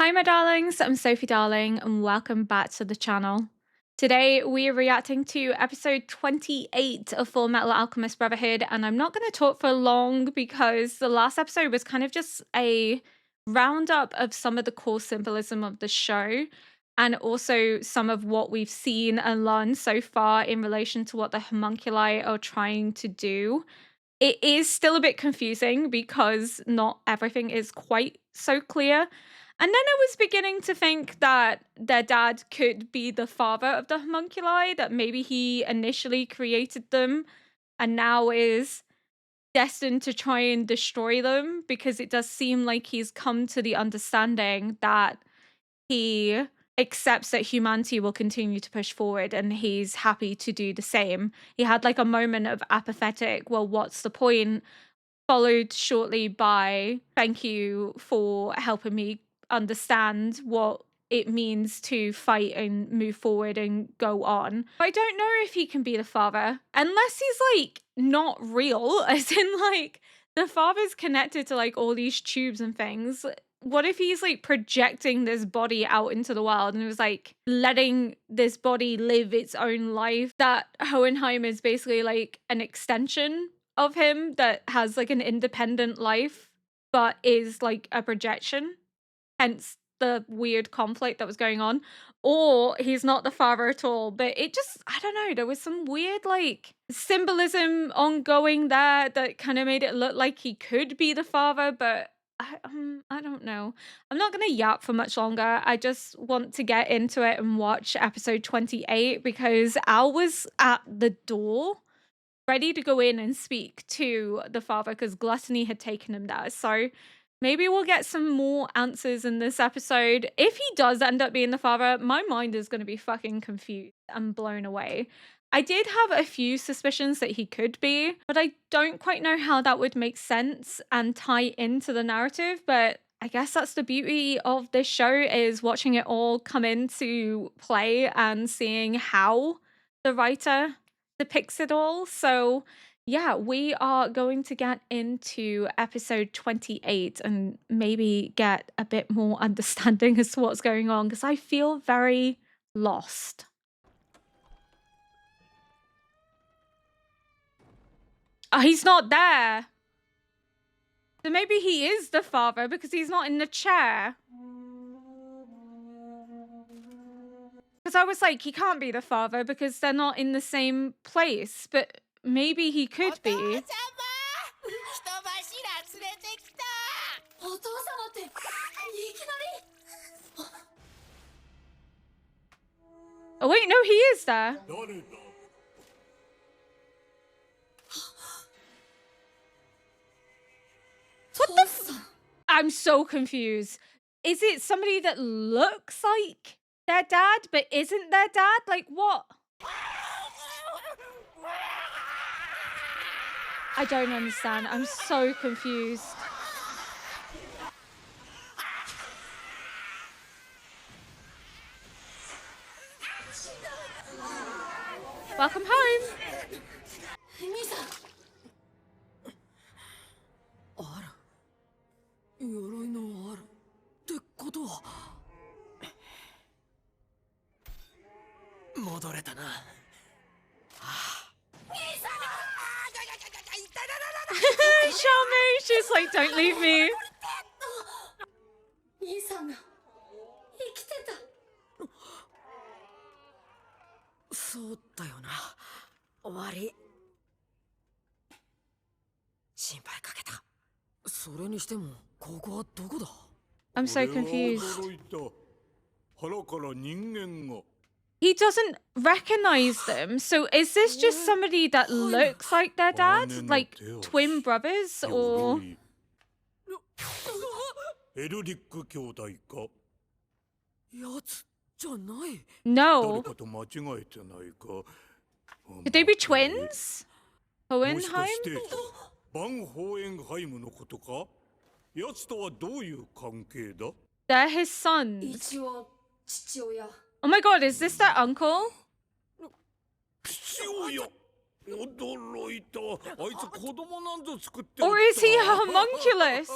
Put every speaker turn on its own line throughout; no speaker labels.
Hi my darlings, I'm Sophie Darling and welcome back to the channel. Today we are reacting to episode 28 of Fullmetal Alchemist Brotherhood, and I'm not going to talk for long because the last episode was kind of just a roundup of some of the core symbolism of the show and also some of what we've seen and learned so far in relation to what the homunculi are trying to do. It is still a bit confusing because not everything is quite so clear. And then I was beginning to think that their dad could be the father of the homunculi, that maybe he initially created them and now is destined to try and destroy them, because it does seem like he's come to the understanding that he accepts that humanity will continue to push forward and he's happy to do the same. He had like a moment of apathetic, well, what's the point? Followed shortly by, thank you for helping me understand what it means to fight and move forward and go on. I don't know if he can be the father unless he's like not real, as in like the father's connected to like all these tubes and things. What if he's like projecting this body out into the world and it was like letting this body live its own life? That Hohenheim is basically like an extension of him that has like an independent life but is like a projection, hence the weird conflict that was going on. Or he's not the father at all, but it just, I don't know, there was some weird like symbolism ongoing there that kind of made it look like he could be the father, but I don't know. I'm not gonna yap for much longer. I just want to get into it and watch episode 28 because Al was at the door ready to go in and speak to the father because Gluttony had taken him there. So maybe we'll get some more answers in this episode. If he does end up being the father, my mind is going to be fucking confused and blown away. I did have a few suspicions that he could be, but I don't quite know how that would make sense and tie into the narrative. But I guess that's the beauty of this show, is watching it all come into play and seeing how the writer depicts it all. So yeah, we are going to get into episode 28 and maybe get a bit more understanding as to what's going on, because I feel very lost. Oh, he's not there. So maybe he is the father because he's not in the chair. Because I was like, he can't be the father because they're not in the same place, but maybe he could be. Oh wait, no, he is there. What the I'm so confused. Is it somebody that looks like their dad but isn't their dad? Like what? I don't understand. I'm so confused. Welcome home.
鎧のあるってことは戻れたな。
Charmaine, she's like, don't leave me.
兄さんが生きてた。そうだよな。終わり。心配かけた。それにしてもここはどこだ?
I'm so confused. He doesn't recognize them. So is this just somebody that looks like their dad? Like twin brothers or? No. Could they be twins? Hohenheim?
のことか? 奴とはどういう関係だ?
They're his sons.
一応父親。
Oh my god, is this their uncle?
父親? 驚いた。あいつ子供なんぞ作っておった。
Or is he a homunculus?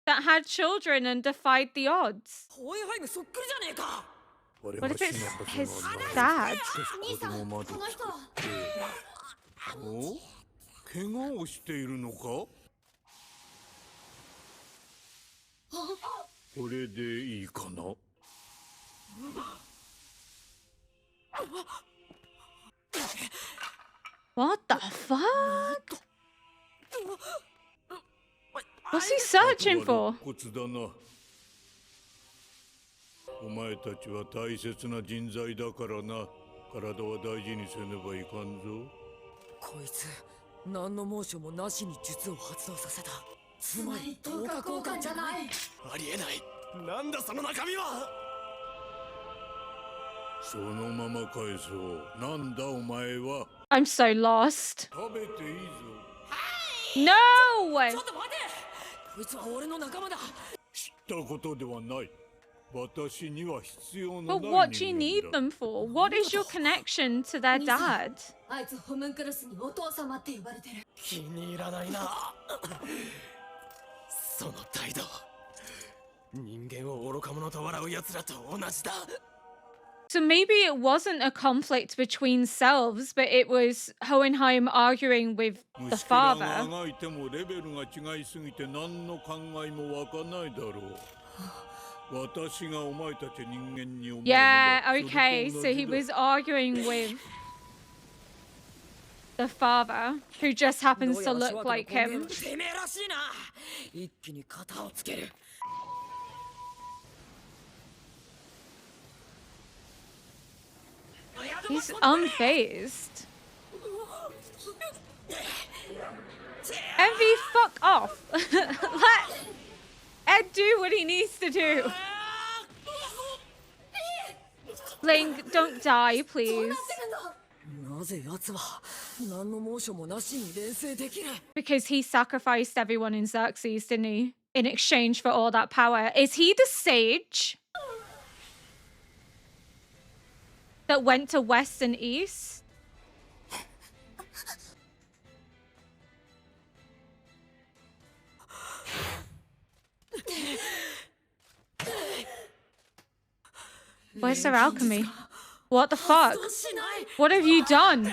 that had children and defied the odds.
ホイハイムそっくりじゃねえか。
What if it's his dad?
兄さん、この人。お？怪我をしているのか？これでいいかな？
What the fuck? What's he searching for?
骨だな。お前たちは大切な人材だからな。体は大事にせねばいかんぞ。
こいつ何のモーションもなしに術を発動させた。つまり等価交換じゃない。ありえない。なんだその中身は。
そのまま返そう。なんだお前は。
I'm so lost.
食べていいぞ。
No!
ちょっと待て。こいつは俺の仲間だ。
知ったことではない。私には必要の
But
ない
what do you
人
need
間だ。
them for? What is your connection to their dad?
あいつホムンクルスにお父様って呼ばれてる。
気に入らないな。その態度。人間を愚か者と笑う奴らと同じだ。
So maybe it wasn't a conflict between selves, but it was Hohenheim arguing with the
虫けらが
father.
あがいてもレベルが違いすぎて何の考えも湧かないだろう。私がお前たち人間に思うの
Yeah,
は
okay.
そ
So
れ
he
と同じ
was
だ。
arguing with the father, who just happens to look like him.
てめえらしいな。一気に型をつける。
He's unfazed. Envy, fuck off. Let Ed do what he needs to do. Link, don't die, please.
なぜ奴は何のモーションもなしに連成できる。
Because he sacrificed everyone in Xerxes, didn't he? In exchange for all that power. Is he the sage that went to West and East? Where's their alchemy? What the fuck?
しない。
What have you done?
なんで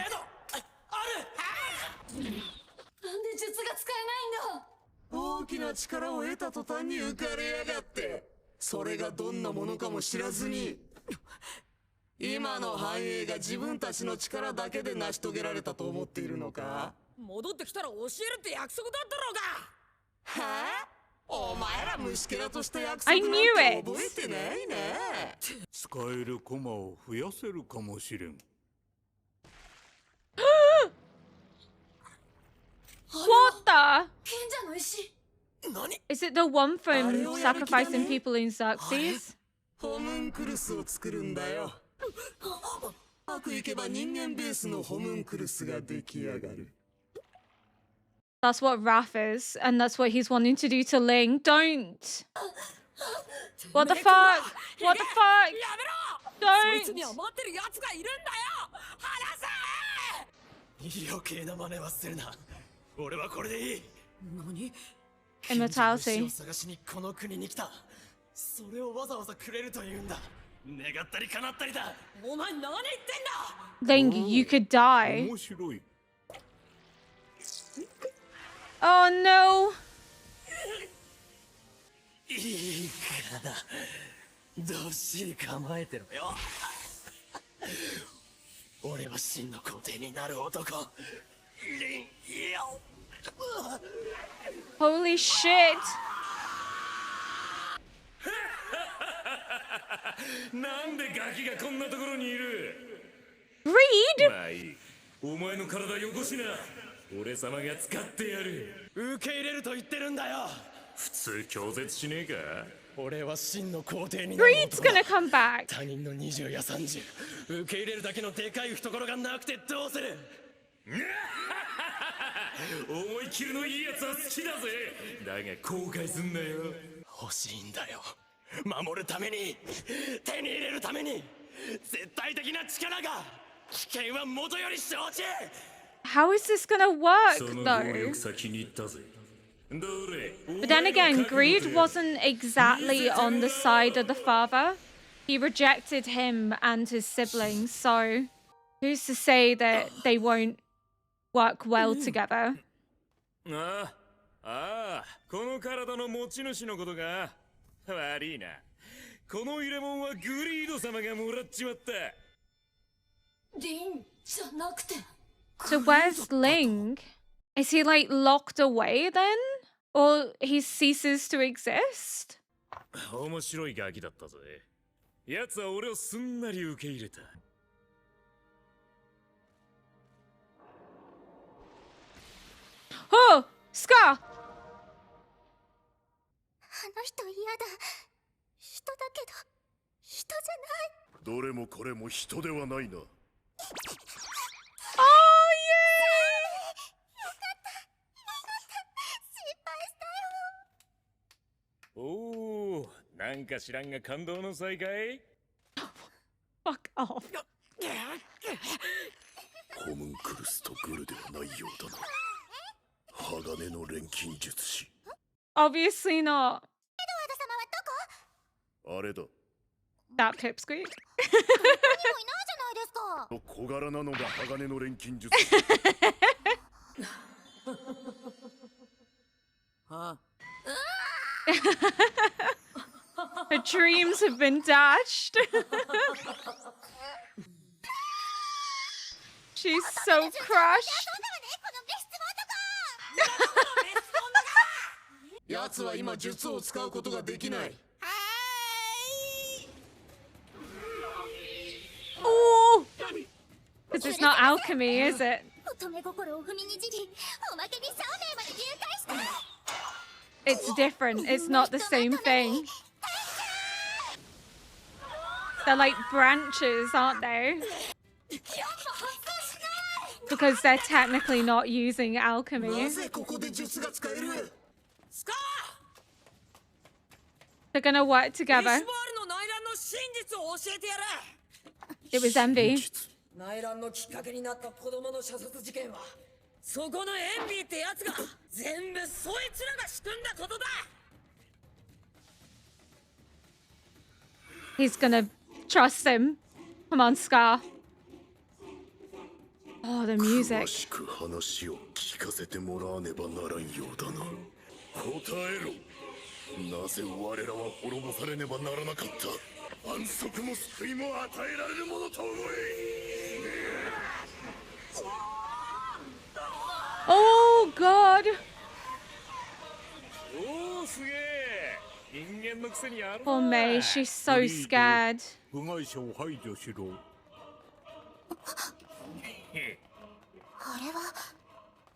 術が使えないんだ。
大きな力を得た途端に浮かれやがって、それがどんなものかも知らずに、今の繁栄が自分たちの力だけで成し遂げられたと思っているのか？
戻ってきたら教えるって約束だったろうが。
はあ？お前ら虫けらとした約
I
束
knew
なんて
it.
覚えてないね。
使える駒を増やせるかもしれん。
What the?
賢者の石。
何？
Is it the one from sacrificing people in Xerxes?
ホムンクルスを作るんだよ。うまくいけば人間ベースのホムンクルスが出来上がる。
That's what Raph is, and that's what he's wanting to do to Ling. Don't. What the fuck? What the fuck?
やめろ。そいつ
Don't.
には待ってる奴がいるんだよ。離せ。余計な真似はするな。俺はこれでいい。何？
Immortality.
を探しにこの国に来た。それをわざわざくれると言うんだ。願ったり叶ったりだ。お前何言ってんだ。
Ling, you could die.
面白い。
Oh no.
いいからどっしり構えてろよ。俺は真の皇帝になる男。リンよ。
Holy shit.
なんでガキがこんなところにいる？
Reed?
まあいい。お前の体よこしな。俺様が使ってやる。
受け入れると言ってるんだよ。
普通拒絶しねえか？
俺は真の皇帝になる
Reed's
男だ。
gonna come back.
他人の20や30受け入れるだけのでかい懐がなくてどうする。
思い切りのいいやつは好きだぜ。だが後悔すんなよ。
欲しいんだよ。守るために、手に入れるために、絶対的な力が。危険は元より承知。
How is this gonna work
その能
though?
力先に行ったぜ。
But then again, greed wasn't exactly on the side of the father. He rejected him and his siblings, so who's to say that they won't work well together?
ああ、この体の持ち主のことが悪いな。この入れ物はグリード様がもらっちまった。
リンじゃなくて。
So where's Ling? Is he like locked away then? Or he ceases to exist?
面白いガキだったぜ。奴は俺をすんなり受け入れた。
Oh! Scar!
あの人嫌だ。人だけど人じゃない。
どれもこれも人ではないな。
Oh, yeah!
おお、なんか知らんが感動の再会
Fuck off.
ホムンクルスとグルではないようだな。鋼の錬金術師。
Obviously not.
あれだ。
That pipsqueak.
ここにもいないじゃないですか。
小柄なのが鋼の錬金術師。
Her dreams have been dashed. She's so crushed.
奴は今術を使うことができない。
Oh! Because it's not alchemy, is it?
乙女心を踏みにじり、おまけに少年まで誘拐した。
It's different. It's not the same thing. They're like branches, aren't they? Because they're technically not using
な
alchemy.
ぜここで術が使える？
They're gonna work together.
ネシュバールの内乱の真実を教えてやれ。
It was envy.
内乱のきっかけになった子供の射殺事件はそこのエンビーってやつが全部そいつらが仕組んだことだ。
He's gonna trust him. Come on, Scar. Oh, the
詳
music.
しく話を聞かせてもらわねばならんようだな。答えろ。なぜ我らは滅ぼされねばならなかった。安息も救いも与えられるものと思え。
Oh, God.
おお、すげえ。人間のくせにやるな。
Poor May. She's so scared.
部外者を排除しろ。
あれは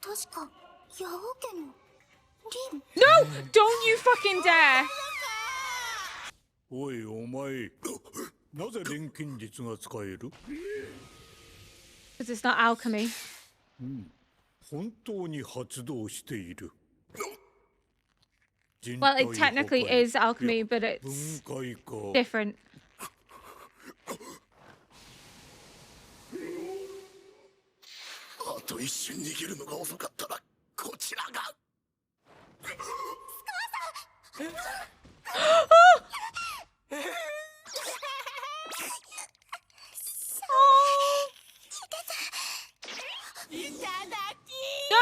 確かヤオ家のリン。
No! Don't you fucking dare!
おいお前、なぜ錬金術が使える？
Because it's not alchemy.
本当に発動している。
Well, it technically is alchemy, but it's
分解か。
different.
あと一瞬逃げるのが遅かったらこちらが。
No!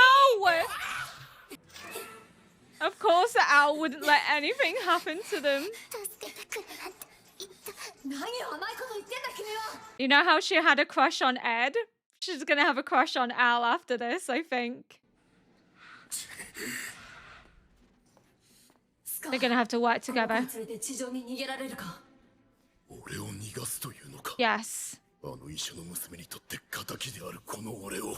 Of course, the owl wouldn't let anything happen to them.
助けてくれなんて言った。
何甘いこと言ってんだ君は。
You know how she had a crush on Ed? She's gonna have a crush on Al after this, I think. They're gonna have to work
この子
together.
に連れて地上に逃げられるか。
俺を逃がすというのか。
Yes.
あの医者の娘にとって仇であるこの俺を。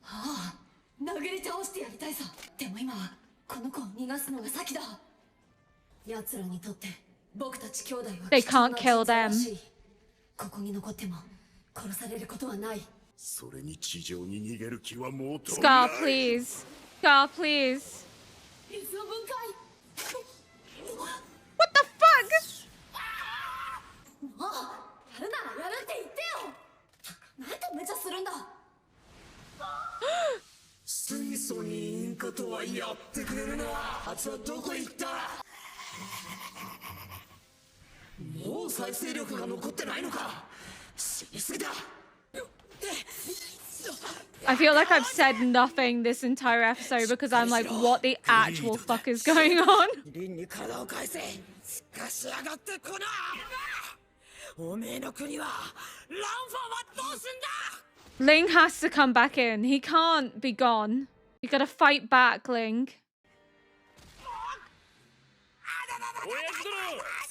ああ、殴り倒してやりたいさ。でも今はこの子を逃がすのが先だ。奴らにとって僕たち兄弟は
They
貴重な
can't kill
人材ら
them.
しい。ここに残っても殺されることはない。
それに地上に逃げる気はもうと
Scar, please. Scar, please.
水の分解。
What the fuck?
もうやるならやるって言ってよ。なんで無茶するんだ。
水素に引ことはやってくれるな。あいつはどこへ行った。もう再生力が残ってないのか。死にすぎだ。
I feel like I've said nothing this entire episode because I'm like, what the actual fuck is going on?
リンに体を返せ。すかしやがってこな。おめえの国はランファはどうすんだ。
Ling has to come back in. He can't be gone. You gotta fight back, Ling.
親父殿、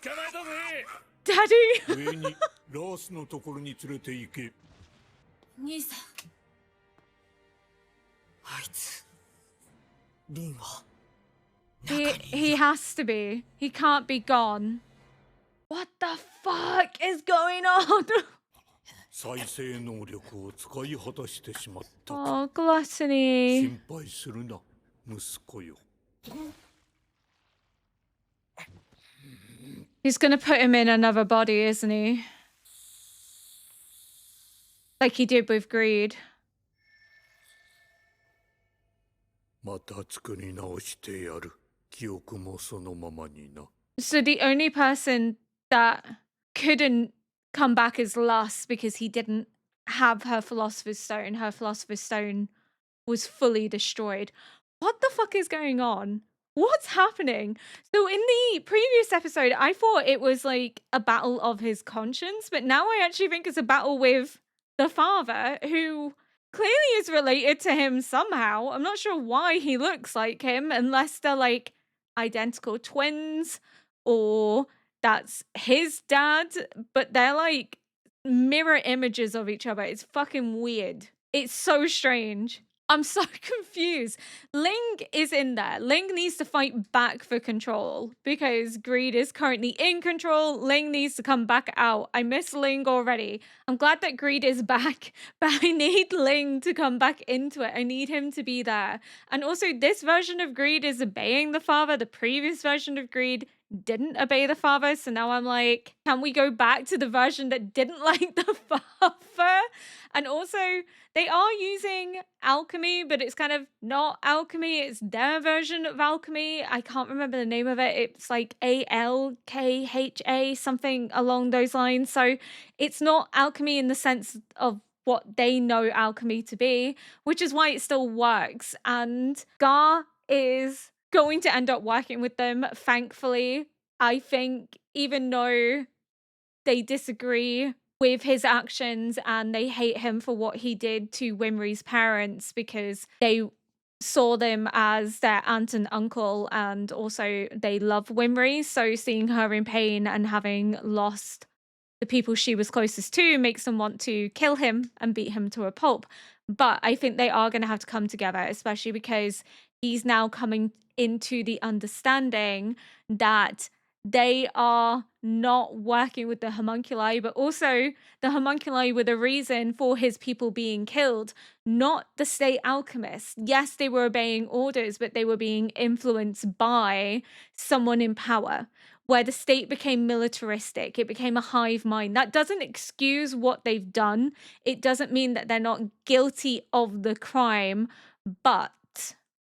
捕まえたぜ。
Daddy!
上にラースのところに連れて行け。
兄さん、
あいつリンは
he has to be. He can't be gone. What the fuck is going on?
再生能力を使い果たしてしまったか。
Oh, gluttony.
心配するな、息子よ。
He's gonna put him in another body, isn't he? Like he did with Greed.
また作り直してやる。記憶もそのままにな。
So the only person that couldn't come back is Lust because he didn't have her Philosopher's Stone. Her Philosopher's Stone was fully destroyed. What the fuck is going on? What's happening? So in the previous episode, I thought it was like a battle of his conscience, but now I actually think it's a battle with the father, who clearly is related to him somehow. I'm not sure why he looks like him, unless they're like identical twins or that's his dad, but they're like mirror images of each other. It's fucking weird. It's so strange. I'm so confused. Ling is in there. Ling needs to fight back for control because Greed is currently in control. Ling needs to come back out. I miss Ling already. I'm glad that Greed is back, but I need Ling to come back into it. I need him to be there. And also, this version of Greed is obeying the father. The previous version of Greed didn't obey the father. So now I'm like, can we go back to the version that didn't like the father? And also, they are using alchemy, but it's kind of not alchemy. It's their version of alchemy. I can't remember the name of it. It's like ALKHA, something along those lines. So it's not alchemy in the sense of what they know alchemy to be, which is why it still works. And Gar is going to end up working with them, thankfully. I think even though they disagree with his actions and they hate him for what he did to Winry's parents because they saw them as their aunt and uncle, and also they love Winry, so seeing her in pain and having lost the people she was closest to makes them want to kill him and beat him to a pulp. But I think they are going to have to come together, especially because he's now coming into the understanding that they are not working with the homunculi, but also the homunculi were the reason for his people being killed, not the state alchemists. Yes, they were obeying orders, but they were being influenced by someone in power, where the state became militaristic. It became a hive mind. That doesn't excuse what they've done. It doesn't mean that they're not guilty of the crime, but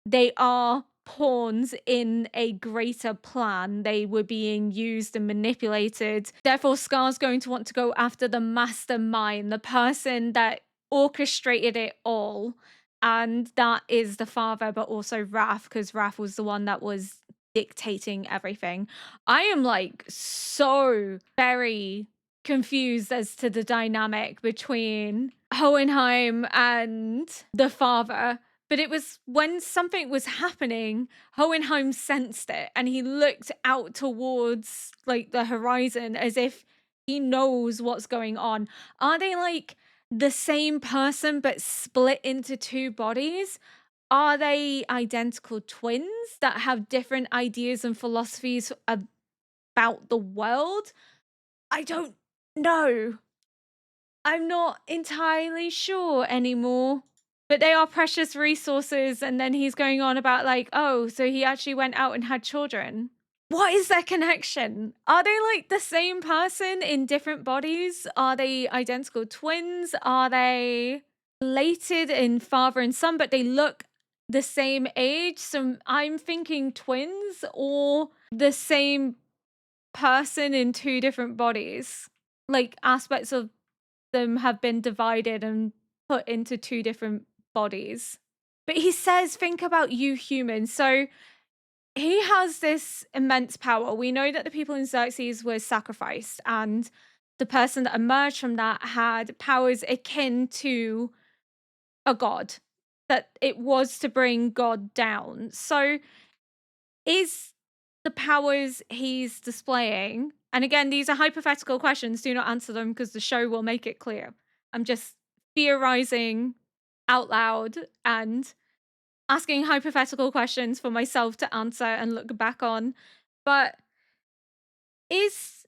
they are pawns in a greater plan. They were being used and manipulated. Therefore, Scar's going to want to go after the mastermind, the person that orchestrated it all. And that is the father, but also Raph, because Raph was the one that was dictating everything. I am like so very confused as to the dynamic between Hohenheim and the father. But it was when something was happening, Hohenheim sensed it and he looked out towards like the horizon as if he knows what's going on. Are they like the same person but split into two bodies? Are they identical twins that have different ideas and philosophies about the world? I don't know. I'm not entirely sure anymore. But they are precious resources. And then he's going on about like, oh, so he actually went out and had children. What is their connection? Are they like the same person in different bodies? Are they identical twins? Are they related in father and son, but they look the same age. So I'm thinking twins or the same person in two different bodies. Like aspects of them have been divided and put into two different bodies. But he says, think about you humans. So he has this immense power. We know that the people in Xerxes were sacrificed, and the person that emerged from that had powers akin to a god, that it was to bring God down. So is the powers he's displaying, and again, these are hypothetical questions, do not answer them because the show will make it clear. I'm just theorizing out loud and asking hypothetical questions for myself to answer and look back on. But is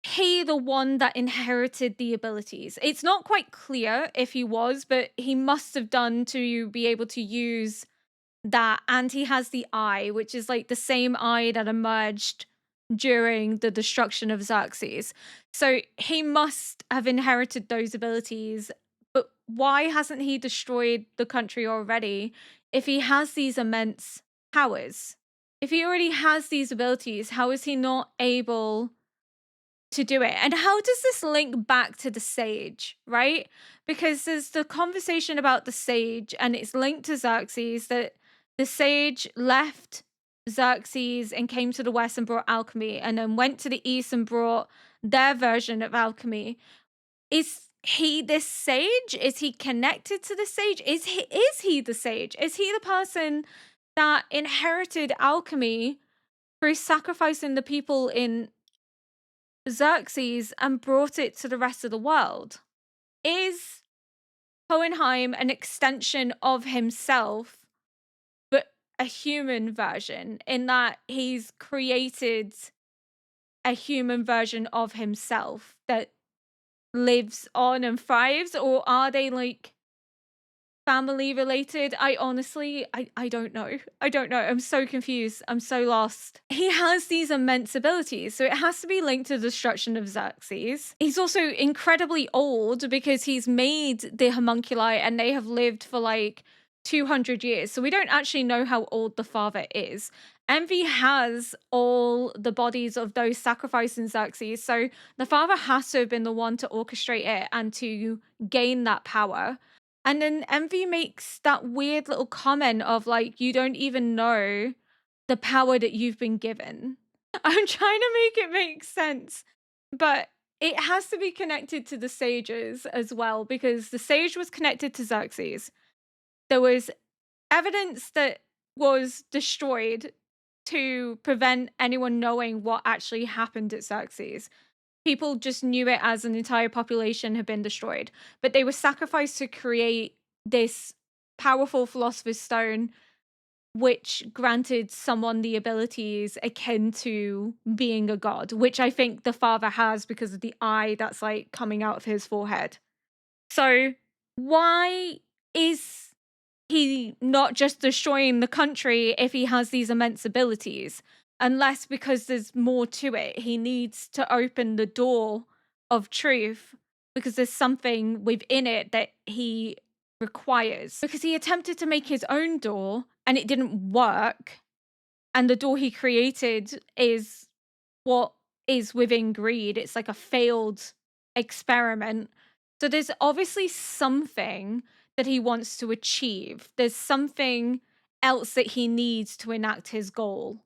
he the one that inherited the abilities? It's not quite clear if he was, but he must have done to be able to use that. And he has the eye, which is like the same eye that emerged during the destruction of Xerxes. So he must have inherited those abilities. But why hasn't he destroyed the country already if he has these immense powers? If he already has these abilities, how is he not able to do it? And how does this link back to the sage, right? Because there's the conversation about the sage, and it's linked to Xerxes, that the sage left Xerxes and came to the west and brought alchemy, and then went to the east and brought their version of alchemy. Is he this sage? Is he connected to the sage? Is he the sage? Is he the person that inherited alchemy through sacrificing the people in Xerxes and brought it to the rest of the world? Is Hohenheim an extension of himself, but a human version, in that he's created a human version of himself that lives on and thrives? Or are they like family related? I honestly, I don't know. I don't know. I'm so confused. I'm so lost. He has these immense abilities, so it has to be linked to the destruction of Xerxes. He's also incredibly old because he's made the homunculi and they have lived for like 200 years. So we don't actually know how old the father is. Envy has all the bodies of those sacrificed in Xerxes. So the father has to have been the one to orchestrate it and to gain that power. And then Envy makes that weird little comment of like, you don't even know the power that you've been given. I'm trying to make it make sense, but it has to be connected to the sages as well, because the sage was connected to Xerxes. There was evidence that was destroyed to prevent anyone knowing what actually happened at Xerxes. People just knew it as an entire population had been destroyed, but they were sacrificed to create this powerful philosopher's stone, which granted someone the abilities akin to being a god, which I think the father has because of the eye that's like coming out of his forehead. So why is he not just destroying the country if he has these immense abilities? Unless because there's more to it. He needs to open the door of truth because there's something within it that he requires. Because he attempted to make his own door and it didn't work. And the door he created is what is within greed. It's like a failed experiment. So there's obviously something that he wants to achieve. There's something else that he needs to enact his goal,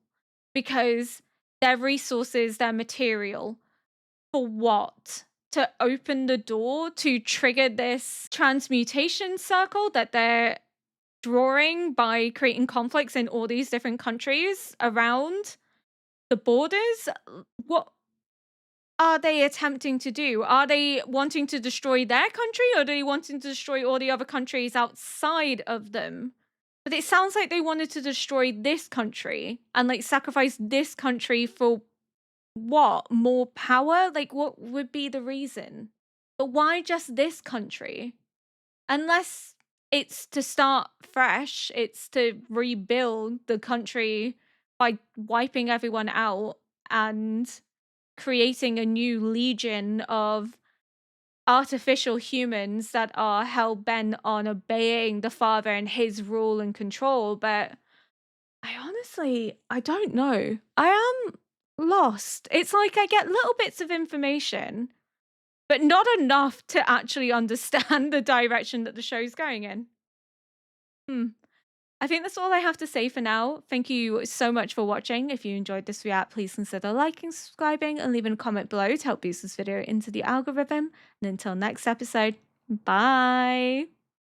because their resources, their material, for what? To open the door to trigger this transmutation circle that they're drawing by creating conflicts in all these different countries around the borders. What are they attempting to do? Are they wanting to destroy their country, or are they wanting to destroy all the other countries outside of them? But it sounds like they wanted to destroy this country and like sacrifice this country for what? More power? Like, what would be the reason? But why just this country? Unless it's to start fresh, it's to rebuild the country by wiping everyone out and creating a new legion of artificial humans that are hell-bent on obeying the father and his rule and control, but I don't know. I am lost. It's like I get little bits of information, but not enough to actually understand the direction that the show's going in. I think that's all I have to say for now. Thank you so much for watching. If you enjoyed this react, please consider liking, subscribing, and leaving a comment below to help boost this video into the algorithm. And until next episode, bye!